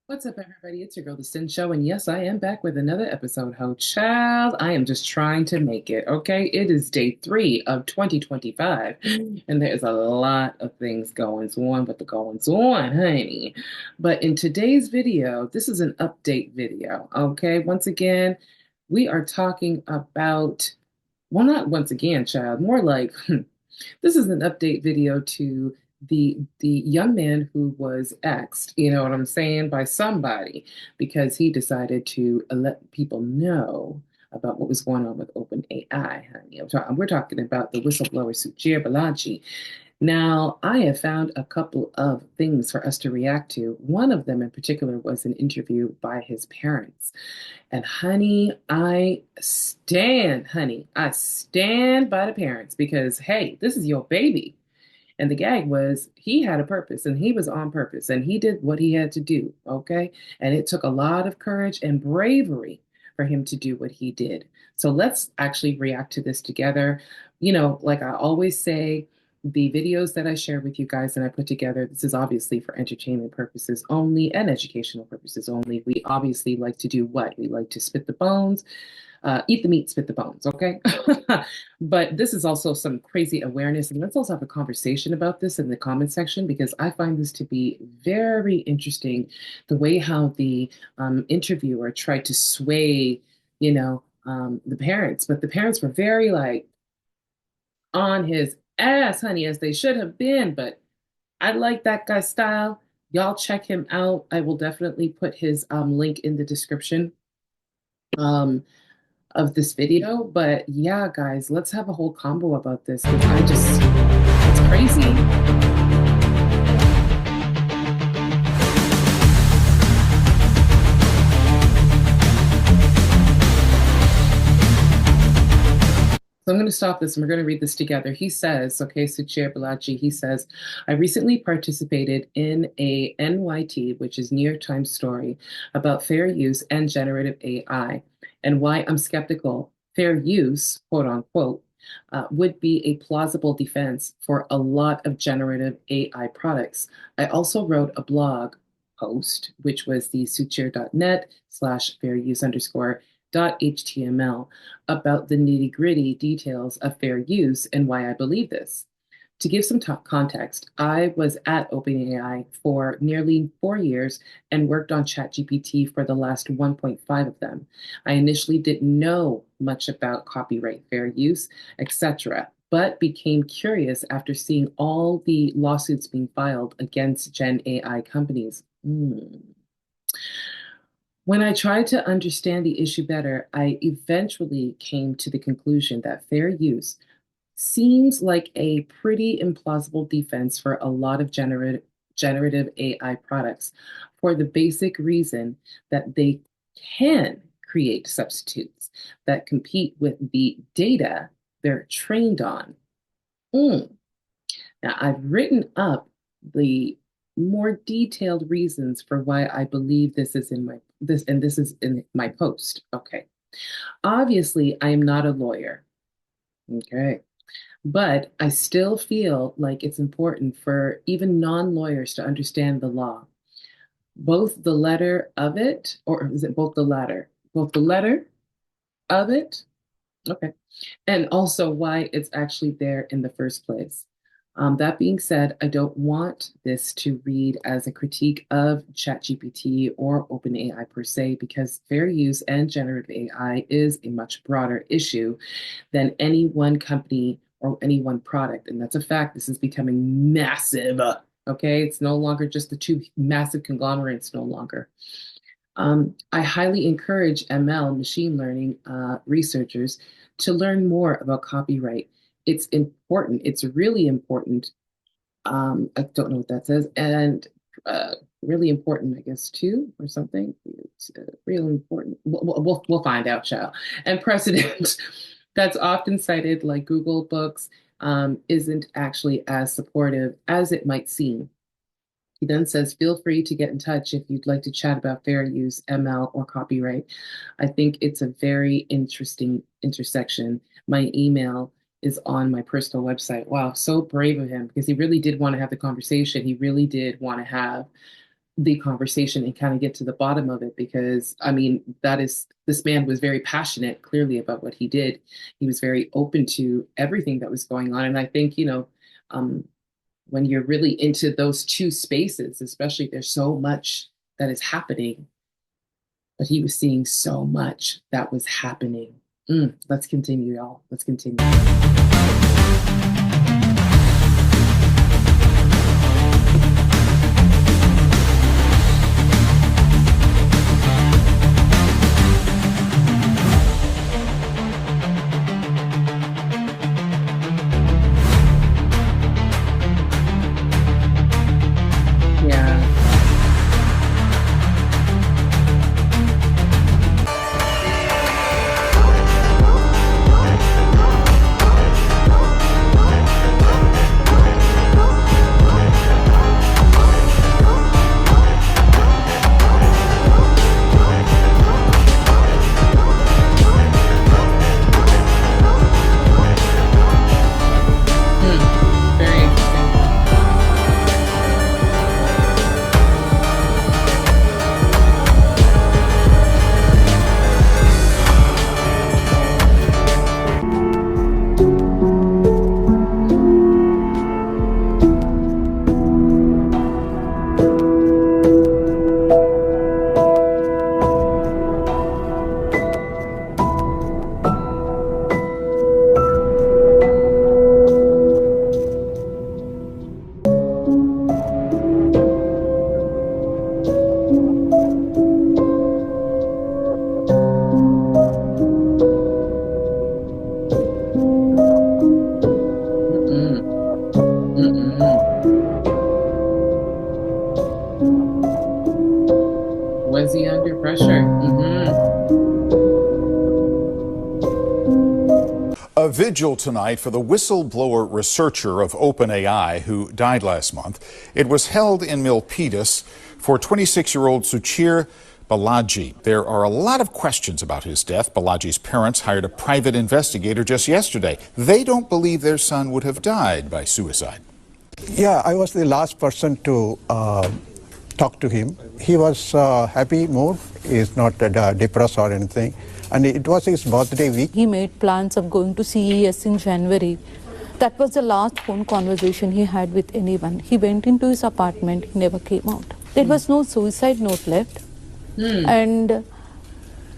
What's up, everybody? It's your girl, the Cyn Show, and yes, I am back with another episode. Ho, child, I am just trying to make it, okay? It is day 3 of 2025, and there's a lot of things going on, but the goings on, honey. But in today's video, this is an update video, okay? Once again, we are talking about, well, not once again, child, more like this is an update video to the young man who was axed, you know what I'm saying, by somebody because he decided to let people know about what was going on with OpenAI, honey. We're talking about the whistleblower Suchir Balaji. Now, I have found a couple of things for us to react to. One of them in particular was an interview by his parents. And honey, I stand by the parents because, hey, this is your baby. And the gag was he had a purpose and he was on purpose and he did what he had to do. Okay. And it took a lot of courage and bravery for him to do what he did. So let's actually react to this together. You know, like I always say, the videos that I share with you guys and I put together, this is obviously for entertainment purposes only and educational purposes only. We obviously like to do what? We like to spit the bones, eat the meat, spit the bones, okay? But this is also some crazy awareness. And let's also have a conversation about this in the comment section because I find this to be very interesting. The way how the interviewer tried to sway, the parents, but the parents were very like on his ass, honey, as they should have been. But I like that guy's style. Y'all check him out. I will definitely put his link in the description. Of this video. But yeah, guys, let's have a whole combo about this because it's crazy. So I'm going to stop this and we're going to read this together. He says, okay, Suchir Balaji, he says, I recently participated in a NYT, which is New York Times story, about fair use and generative AI and why I'm skeptical fair use, quote unquote, would be a plausible defense for a lot of generative AI products. I also wrote a blog post, which was the suchir.net/fair use underscore .html about the nitty gritty details of fair use and why I believe this. To give some context, I was at OpenAI for nearly 4 years and worked on ChatGPT for the last 1.5 of them. I initially didn't know much about copyright, fair use, etc., but became curious after seeing all the lawsuits being filed against Gen AI companies. When I tried to understand the issue better, I eventually came to the conclusion that fair use seems like a pretty implausible defense for a lot of generative AI products for the basic reason that they can create substitutes that compete with the data they're trained on. Now, I've written up the more detailed reasons for why I believe this is in my post. Okay. Obviously, I am not a lawyer. Okay. But I still feel like it's important for even non-lawyers to understand the law, both the letter of it, or is it both the latter? Both the letter of it, okay, and also why it's actually there in the first place. That being said, I don't want this to read as a critique of ChatGPT or OpenAI per se, because fair use and generative AI is a much broader issue than any one company or any one product. And that's a fact. This is becoming massive. Okay. It's no longer just the two massive conglomerates, no longer. I highly encourage ML, machine learning researchers, to learn more about copyright. It's important. It's really important. I don't know what that says. And really important, I guess, too, or something. It's really important. We'll find out, child. And precedent that's often cited, like Google Books, isn't actually as supportive as it might seem. He then says, feel free to get in touch if you'd like to chat about fair use, ML, or copyright. I think it's a very interesting intersection. My email is on my personal website. Wow, so brave of him because he really did want to have the conversation. He really did want to have the conversation and kind of get to the bottom of it, because I mean, this man was very passionate clearly about what he did. He was very open to everything that was going on. And I think, um, when you're really into those two spaces, especially, there's so much that is happening, but he was seeing so much that was happening. Let's continue, y'all. Let's continue. Was he under pressure? A vigil tonight for the whistleblower researcher of OpenAI who died last month. It was held in Milpitas for 26-year-old Suchir Balaji. There are a lot of questions about his death. Balaji's parents hired a private investigator just yesterday. They don't believe their son would have died by suicide. Yeah, I was the last person to talk to him. He was happy mood. He's not depressed or anything. And it was his birthday week. He made plans of going to CES in January. That was the last phone conversation he had with anyone. He went into his apartment. He never came out. There was no suicide note left. And there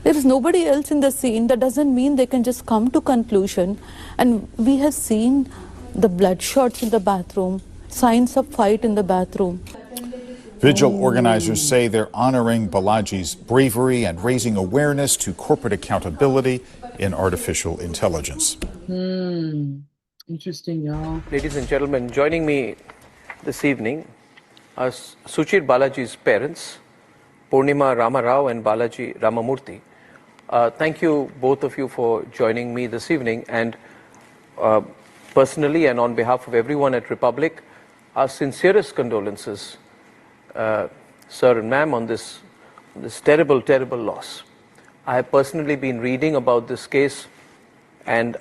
is nobody else in the scene. That doesn't mean they can just come to conclusion. And we have seen the bloodshots in the bathroom, signs of fight in the bathroom. Vigil organizers say they're honoring Balaji's bravery and raising awareness to corporate accountability in artificial intelligence. Interesting, y'all. Ladies and gentlemen, joining me this evening are Suchir Balaji's parents, Purnima Ramarao and Balaji Ramamurthy. Thank you, both of you, for joining me this evening. And personally and on behalf of everyone at Republic, our sincerest condolences, sir and ma'am, on this terrible, terrible loss. I have personally been reading about this case, and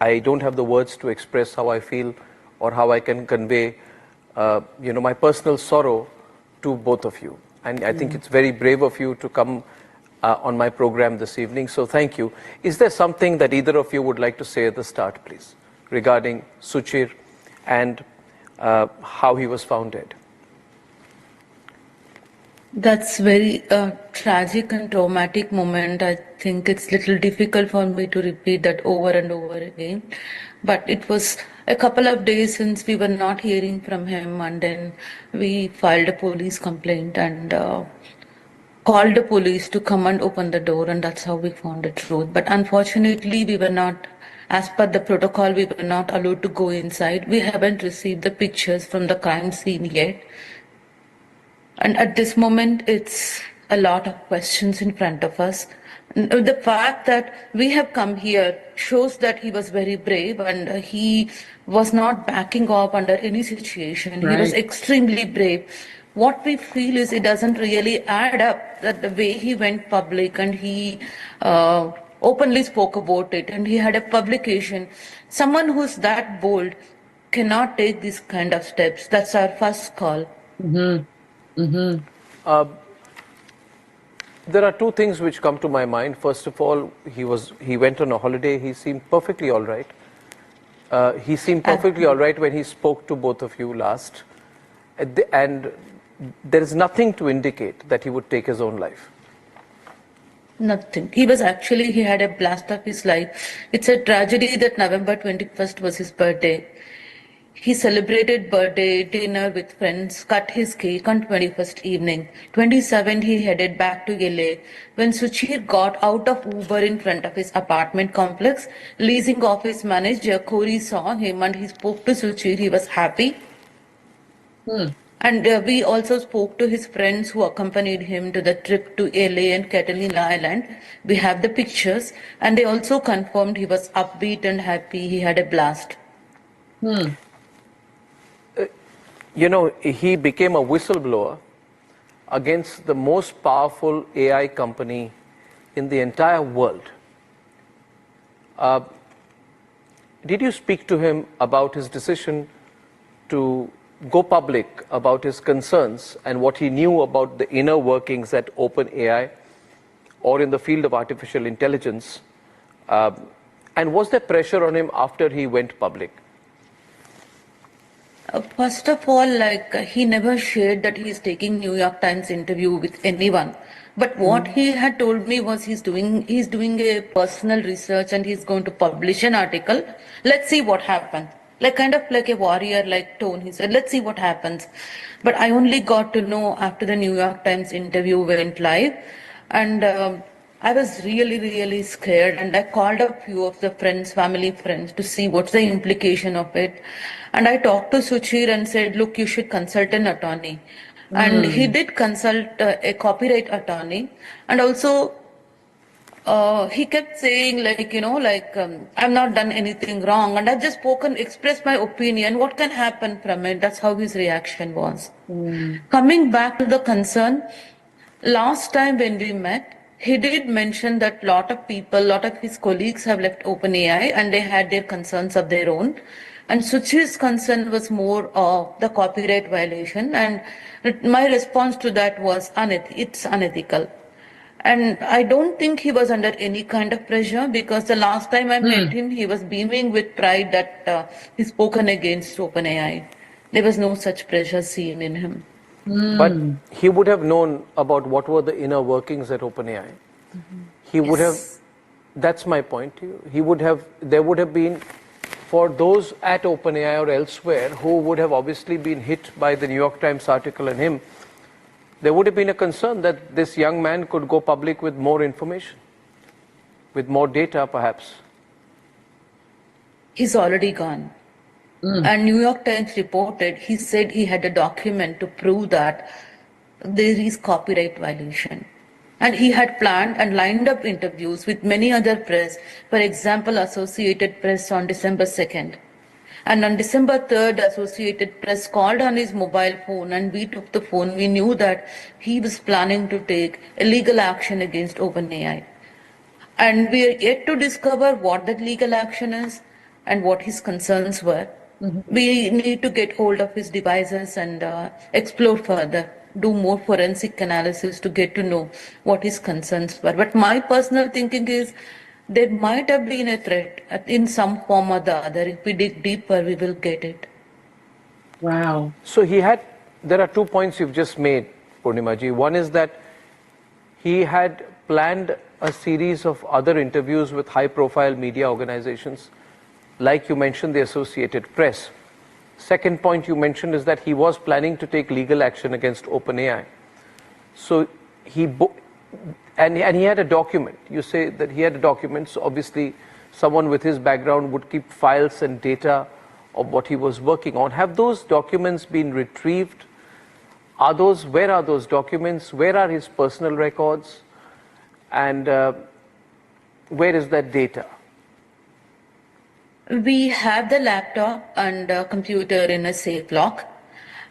I don't have the words to express how I feel or how I can convey, my personal sorrow to both of you. And I think it's very brave of you to come on my program this evening, so thank you. Is there something that either of you would like to say at the start, please, regarding Suchir and how he was found dead? That's very tragic and traumatic moment. I think it's little difficult for me to repeat that over and over again. But it was a couple of days since we were not hearing from him, and then we filed a police complaint and called the police to come and open the door, and that's how we found the truth. But unfortunately, we were not, as per the protocol, we were not allowed to go inside. We haven't received the pictures from the crime scene yet. And at this moment, it's a lot of questions in front of us. The fact that we have come here shows that he was very brave, and he was not backing off under any situation. Right. He was extremely brave. What we feel is it doesn't really add up that the way he went public and he openly spoke about it, and he had a publication. Someone who's that bold cannot take these kind of steps. That's our first call. Mm-hmm. There are two things which come to my mind. First of all, he went on a holiday. He seemed perfectly all right. He seemed perfectly all right when he spoke to both of you last. And there is nothing to indicate that he would take his own life. Nothing. He had a blast of his life. It's a tragedy that November 21st was his birthday. He celebrated birthday dinner with friends, cut his cake on 21st evening. 27th, he headed back to LA. When Suchir got out of Uber in front of his apartment complex, leasing office manager Corey saw him and he spoke to Suchir. He was happy. And we also spoke to his friends who accompanied him to the trip to LA and Catalina Island. We have the pictures, and they also confirmed he was upbeat and happy. He had a blast. You know, he became a whistleblower against the most powerful AI company in the entire world. Did you speak to him about his decision to go public, about his concerns and what he knew about the inner workings at OpenAI or in the field of artificial intelligence? And was there pressure on him after he went public? First of all, he never shared that he is taking New York Times interview with anyone. But what he had told me was he's doing a personal research and he's going to publish an article. Let's see what happens. Kind of like a warrior tone. He said, let's see what happens. But I only got to know after the New York Times interview went live. And I was really, really scared. And I called up a few of the family friends to see what's the implication of it. And I talked to Suchir and said, look, you should consult an attorney. And he did consult a copyright attorney. And also, he kept saying I've not done anything wrong and I've just expressed my opinion. What can happen from it? That's how his reaction was. Coming back to the concern, last time when we met, he did mention that lot of his colleagues have left OpenAI and they had their concerns of their own. And Suchir's concern was more of the copyright violation. And my response to that was it's unethical. And I don't think he was under any kind of pressure because the last time I met him, he was beaming with pride that he spoken against OpenAI. There was no such pressure seen in him. But he would have known about what were the inner workings at OpenAI. He would have, that's my point to you. There would have been, for those at OpenAI or elsewhere who would have obviously been hit by the New York Times article and him, there would have been a concern that this young man could go public with more information, with more data perhaps. He's already gone. And New York Times reported, he said he had a document to prove that there is copyright violation. And he had planned and lined up interviews with many other press, for example, Associated Press on December 2nd. And on December 3rd, Associated Press called on his mobile phone and we took the phone. We knew that he was planning to take a legal action against OpenAI. And we are yet to discover what that legal action is and what his concerns were. We need to get hold of his devices and explore further, do more forensic analysis to get to know what his concerns were. But my personal thinking is there might have been a threat in some form or the other. If we dig deeper, we will get it. Wow. So there are 2 points you've just made, Purnimaji. One is that he had planned a series of other interviews with high-profile media organizations, like you mentioned, the Associated Press. Second point you mentioned is that he was planning to take legal action against OpenAI. So and he had a document. You say that he had a document, so obviously someone with his background would keep files and data of what he was working on. Have those documents been retrieved? Where are those documents? Where are his personal records? And where is that data? We have the laptop and computer in a safe lock.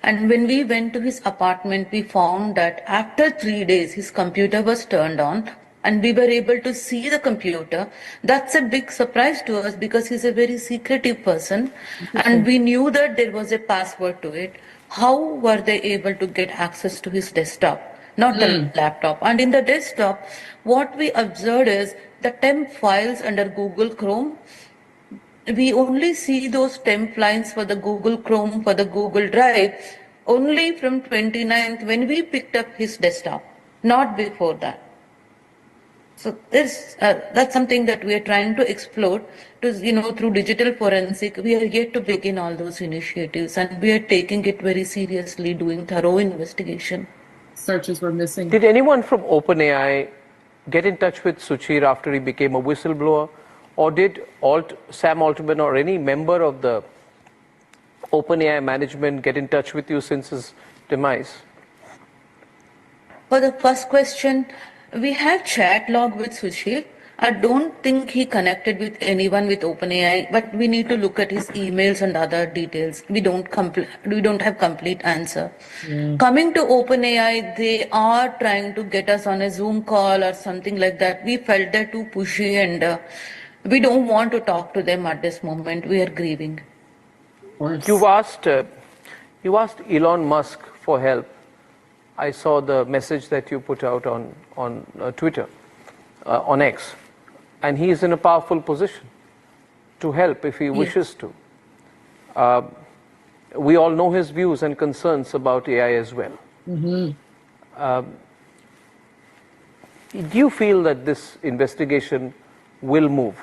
And when we went to his apartment, we found that after 3 days, his computer was turned on and we were able to see the computer. That's a big surprise to us because he's a very secretive person. And we knew that there was a password to it. how were they able to get access to his desktop, not the laptop? And in the desktop, what we observed is the temp files under Google Chrome. We only see those temp lines for the Google Chrome, for the Google Drive, only from 29th when we picked up his desktop, not before that. So that's something that we are trying to explore through digital forensic. We are yet to begin all those initiatives, and we are taking it very seriously, doing thorough investigation. Searches were missing. Did anyone from OpenAI get in touch with Suchir after he became a whistleblower? Or did Sam Altman or any member of the OpenAI management get in touch with you since his demise? For the first question, we have chat log with Suchir. I don't think he connected with anyone with OpenAI, but we need to look at his emails and other details. We don't have complete answer. Coming to OpenAI, they are trying to get us on a Zoom call or something like that. We felt they're too pushy, and we don't want to talk to them at this moment. We are grieving. You asked Elon Musk for help. I saw the message that you put out on Twitter, on X, and he is in a powerful position to help if he wishes to. We all know his views and concerns about AI as well. Do you feel that this investigation will move?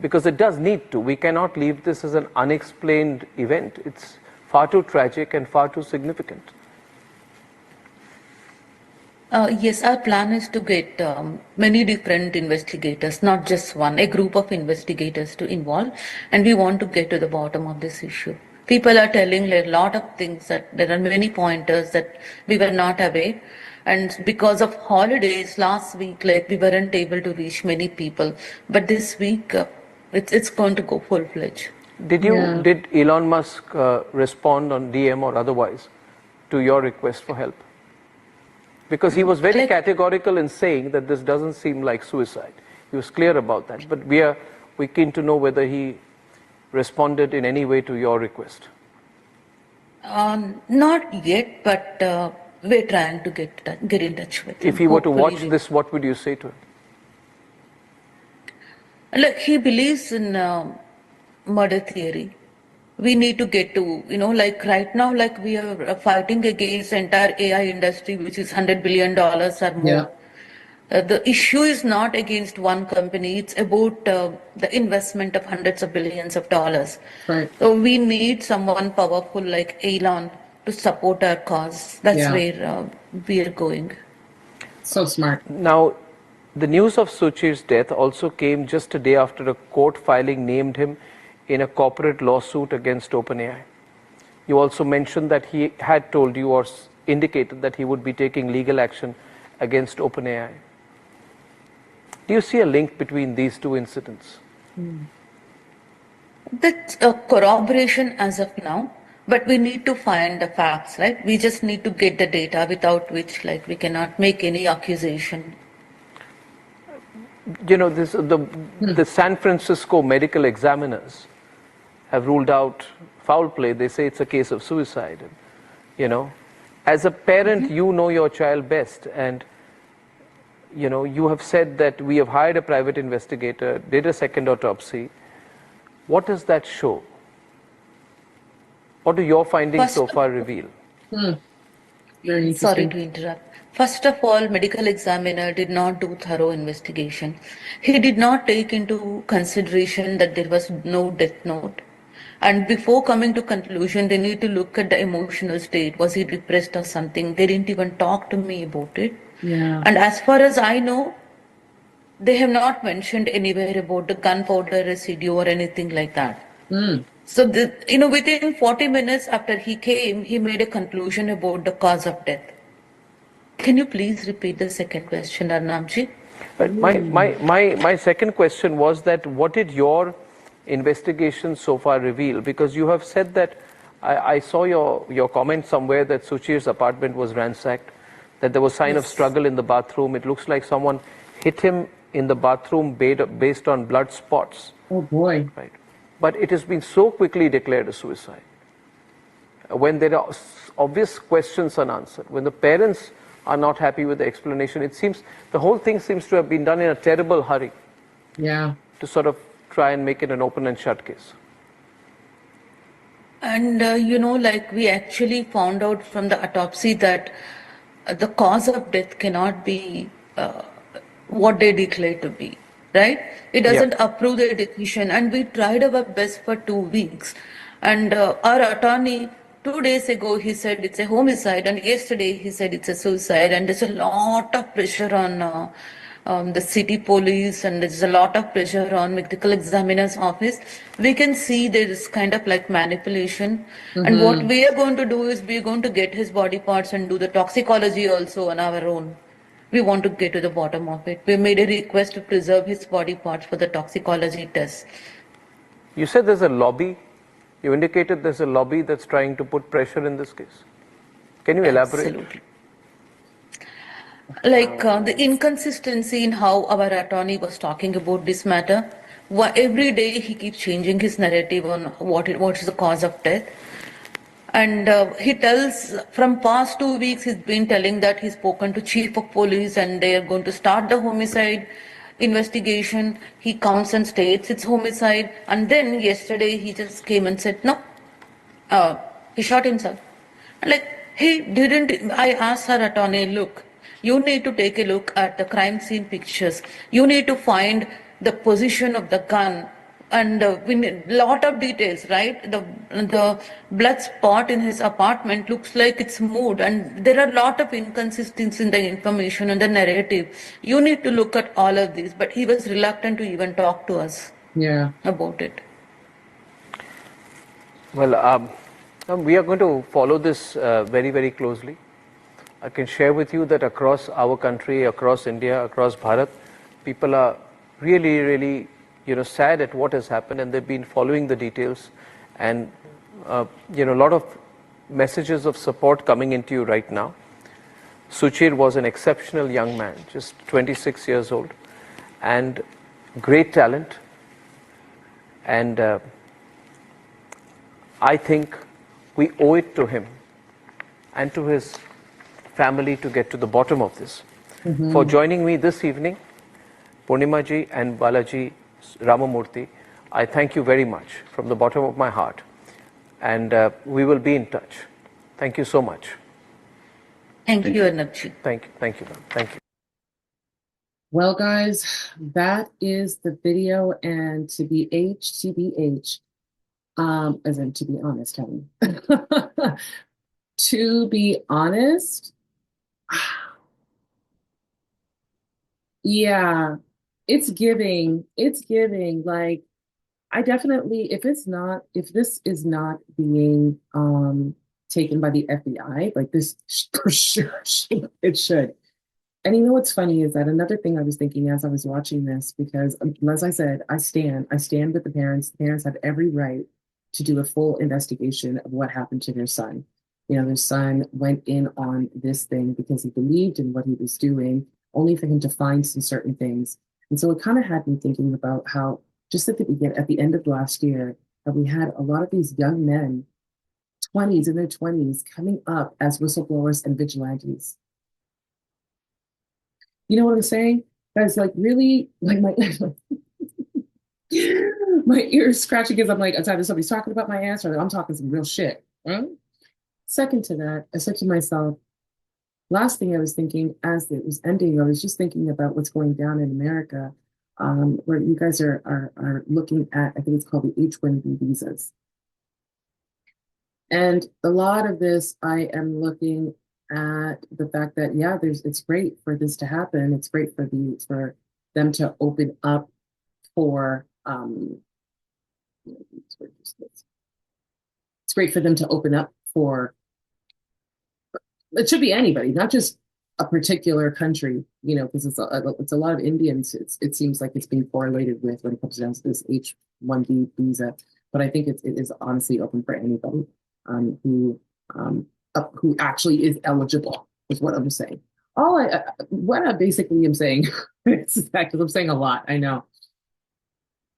Because it does need to. We cannot leave this as an unexplained event. It's far too tragic and far too significant. Yes, our plan is to get many different investigators, not just one, a group of investigators to involve, and we want to get to the bottom of this issue. People are telling a lot of things, that there are many pointers that we were not aware, and because of holidays last week, we weren't able to reach many people, but this week it's going to go full-fledged. Did Elon Musk respond on DM or otherwise to your request for help? Because he was very categorical in saying that this doesn't seem like suicide. He was clear about that. But we're keen to know whether he responded in any way to your request. Not yet, but we're trying to get in touch with him. If he were to watch this, what would you say to him? Look, he believes in murder theory. We need to get to, right now, we are fighting against the entire AI industry, which is $100 billion or more. Yeah. The issue is not against one company. It's about the investment of hundreds of billions of dollars. Right. So we need someone powerful like Elon to support our cause. That's where we are going. So smart. Now, the news of Suchir's death also came just a day after a court filing named him in a corporate lawsuit against OpenAI. You also mentioned that he had told you or indicated that he would be taking legal action against OpenAI. Do you see a link between these two incidents? That's a corroboration as of now, but we need to find the facts, right? We just need to get the data, without which we cannot make any accusation. The San Francisco medical examiners have ruled out foul play. They say it's a case of suicide. As a parent, you know your child best, and you have said that we have hired a private investigator, did a second autopsy. What does that show? What do your findings so far reveal? Sorry to interrupt. First of all, medical examiner did not do thorough investigation. He did not take into consideration that there was no death note. And before coming to conclusion, they need to look at the emotional state. Was he depressed or something? They didn't even talk to me about it. Yeah. And as far as I know, they have not mentioned anywhere about the gunpowder residue or anything like that. So, within 40 minutes after he came, he made a conclusion about the cause of death. Can you please repeat the second question, Arnabji? My second question was that what did your investigation so far reveal? Because you have said that, I saw your comment somewhere that Suchir's apartment was ransacked, that there was sign of struggle in the bathroom. It looks like someone hit him in the bathroom based on blood spots. Oh boy. Right. But it has been so quickly declared a suicide. when there are obvious questions unanswered, when the parents are not happy with the explanation. It seems the whole thing seems to have been done in a terrible hurry. Yeah. To sort of try and make it an open and shut case. And like we actually found out from the autopsy that the cause of death cannot be what they declare to be, right? It Yeah. doesn't approve their decision. And we tried our best for 2 weeks. And our attorney, 2 days ago, he said it's a homicide. And yesterday, he said it's a suicide. And there's a lot of pressure on the city police, and there's a lot of pressure on medical examiner's office. We can see there is kind of like manipulation. And what we are going to do is we're going to get his body parts and do the toxicology also on our own. We want to get to the bottom of it. We made a request to preserve his body parts for the toxicology test. You said there's a lobby. You indicated there's a lobby that's trying to put pressure in this case. Can you elaborate? Absolutely. Like the inconsistency in how our attorney was talking about this matter. Every day he keeps changing his narrative on what is the cause of death. And he tells, from past 2 weeks, he's been telling that he's spoken to chief of police and they are going to start the homicide investigation. He comes and states it's homicide. And then yesterday he just came and said, no, he shot himself. Like, he didn't. I asked our attorney, look, you need to take a look at the crime scene pictures. You need to find the position of the gun, and we need a lot of details, right? The blood spot in his apartment looks like it's moved, and there are a lot of inconsistencies in the information and the narrative. You need to look at all of these, but he was reluctant to even talk to us about it. Well, we are going to follow this very, very closely. I can share with you that across our country, across India, across Bharat, people are really, really, sad at what has happened, and they've been following the details. And, a lot of messages of support coming into you right now. Suchir was an exceptional young man, just 26 years old, and great talent. And I think we owe it to him and to his family to get to the bottom of this. For joining me this evening, Purnima ji and Balaji Ramamurthy, I thank you very much from the bottom of my heart. And we will be in touch. Thank you so much. Thank you, Arnabji. Thank you, ma'am. Thank you. Well, guys, that is the video, and TBH, as in to be honest, Kevin. To be honest, yeah, it's giving, like, I definitely, if this is not being taken by the FBI, like this for sure, it should. And what's funny is that another thing I was thinking as I was watching this, because as I said, I stand with the parents. The parents have every right to do a full investigation of what happened to their son. Their son went in on this thing because he believed in what he was doing, only for him to find some certain things. And so it kind of had me thinking about how just at the end of last year, that we had a lot of these young men, in their 20s, coming up as whistleblowers and vigilantes. You know what I'm saying? Guys, like, really, like, my ears scratching because I'm like, it's either somebody's talking about my ass or I'm talking some real shit. Right? Second to that, I said to myself, last thing I was thinking as it was ending, I was just thinking about what's going down in America, where you guys are looking at, I think it's called the H-1B visas. And a lot of this, I am looking at the fact that, yeah, it's great for this to happen. It's great for them to open up for, it's great for them to open up for, it should be anybody, not just a particular country, because it's a lot of Indians. It seems like it's being correlated with when it comes down to this H-1B visa. But I think it is honestly open for anybody who actually is eligible, is what I'm saying. What I basically am saying, because I'm saying a lot, I know,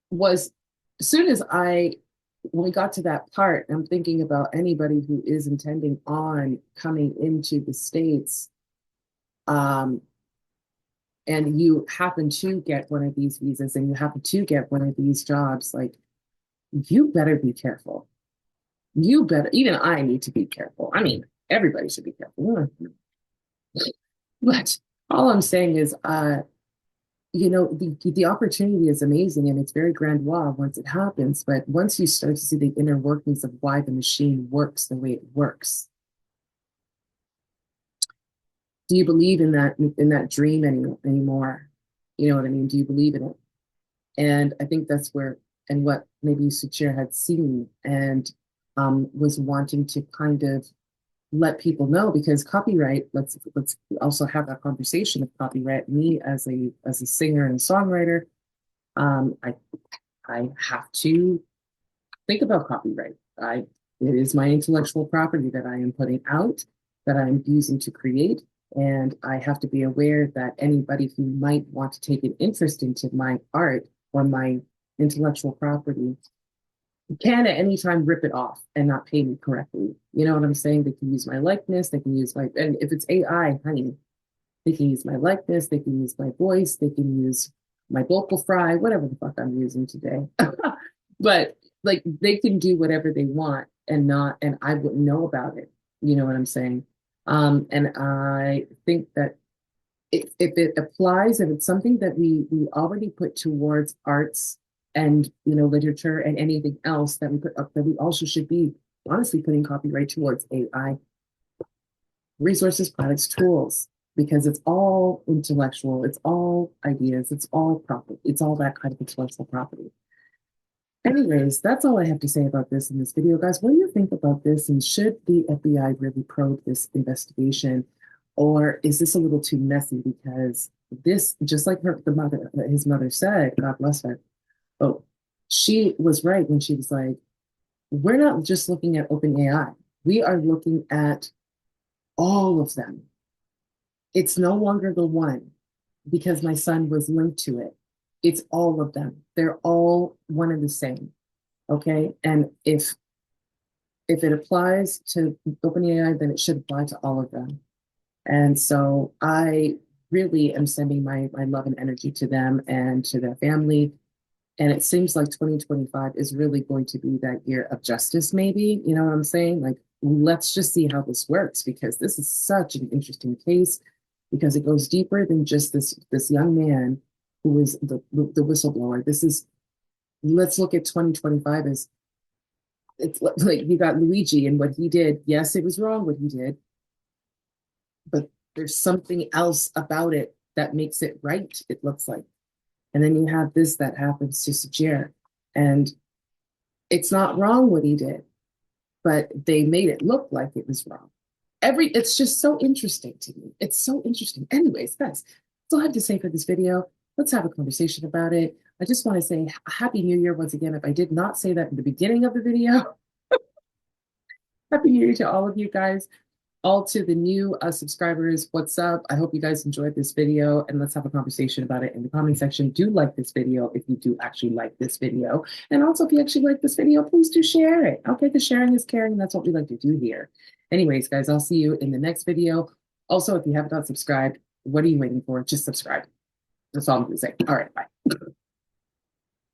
was as soon as I when we got to that part, I'm thinking about anybody who is intending on coming into the States, um, and you happen to get one of these visas and you happen to get one of these jobs, like, you better be careful. You better, even I need to be careful. I mean, everybody should be careful. But all I'm saying is, the opportunity is amazing and it's very grandiose once it happens. But once you start to see the inner workings of why the machine works the way it works, do you believe in that dream anymore? You know what I mean? Do you believe in it? And I think that's where, and what maybe Suchir had seen and was wanting to kind of let people know, because copyright, let's also have that conversation of copyright. Me as a singer and songwriter, um, I I have to think about copyright. It is my intellectual property that I am putting out, that I'm using to create, and I have to be aware that anybody who might want to take an interest into my art or my intellectual property can at any time rip it off and not pay me correctly. You know what I'm saying? They can use my likeness, they can use and if it's AI, honey, they can use my likeness, they can use my voice, they can use my vocal fry, whatever the fuck I'm using today. But like, they can do whatever they want and I wouldn't know about it. You know what I'm saying? And I think that if it applies, if it's something that we already put towards arts and literature and anything else that we put up, that we also should be honestly putting copyright towards AI resources, products, tools, because it's all intellectual, it's all ideas, it's all property, it's all that kind of intellectual property. Anyways, that's all I have to say about this in this video, guys. What do you think about this? And should the FBI really probe this investigation? Or is this a little too messy? Because this, just like his mother said, God bless her. Oh, she was right when she was like, we're not just looking at OpenAI. We are looking at all of them. It's no longer the one because my son was linked to it. It's all of them. They're all one and the same. Okay. And if it applies to OpenAI, then it should apply to all of them. And so I really am sending my love and energy to them and to their family. And it seems like 2025 is really going to be that year of justice, maybe. You know what I'm saying? Like, let's just see how this works, because this is such an interesting case, because it goes deeper than just this young man who is the whistleblower. Let's look at 2025 as, it's like you got Luigi and what he did. Yes, it was wrong what he did, but there's something else about it that makes it right, it looks like. And then you have this that happens to Suchir, and it's not wrong what he did, but they made it look like it was wrong. It's just so interesting to me. It's so interesting. Anyways, guys, that's all I have to say for this video. Let's have a conversation about it. I just want to say Happy New Year once again. If I did not say that in the beginning of the video, Happy New Year to all of you guys. All to the new subscribers, what's up? I hope you guys enjoyed this video, and let's have a conversation about it in the comment section. Do like this video if you do actually like this video. And also, if you actually like this video, please do share it. Okay, the sharing is caring. That's what we like to do here. Anyways, guys, I'll see you in the next video. Also, if you have not subscribed, what are you waiting for? Just subscribe. That's all I'm going to say. All right, bye.